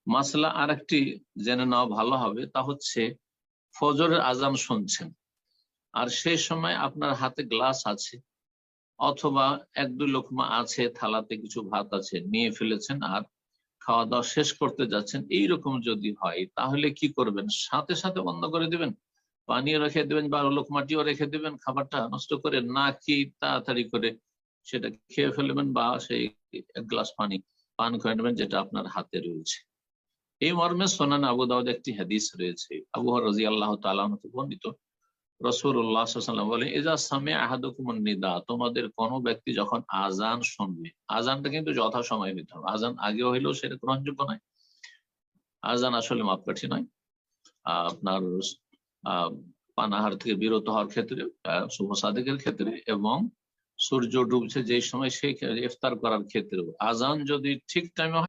মাসলা আরেকটি জেনে নেওয়া ভালো হবে, তা হচ্ছে ফজরের আজান শুনছেন আর সেই সময় আপনার হাতে গ্লাস আছে অথবা এক দুই লোকমা আছে, থালাতে কিছু ভাত আছে, নিয়ে ফেলেছেন আর খাওয়া দাওয়া শেষ করতে যাচ্ছেন, এইরকম যদি হয় তাহলে কি করবেন? সাথে সাথে বন্ধ করে দিবেন, পানিও রেখে দিবেন বা লোকমাটিও রেখে দিবেন খাবারটা নষ্ট করে, নাকি তাড়াতাড়ি করে সেটা খেয়ে ফেলবেন বা সেই এক গ্লাস পানি পান করে নেবেন যেটা আপনার হাতে রয়েছে? এই মর্মে সুনান আবু দাউদ একটি হাদিস রয়েছে, আবু হুরায়রা রাদিয়াল্লাহু তাআলা আনহু থেকে বর্ণিত। রাসূলুল্লাহ সাল্লাল্লাহু আলাইহি ওয়াসাল্লাম বলে, ইজা সামিআ আহাদুকুমুন নিদা, তোমাদের কোন ব্যক্তি যখন আজান শুনবে, আজানটা কিন্তু যথাসময়ে হইতে হবে, আজান আগে হইলেও সেটা গ্রহণযোগ্য নয়। আজান আসলে মাপকাঠি নয়। আপনার আহ পানাহার থেকে বিরত হওয়ার ক্ষেত্রে, শুভ সাদেকের ক্ষেত্রে, এবং সূর্য ডুবছে যে সময় সেই ইফতার করার ক্ষেত্রেও আজান যদি ঠিক টাইমে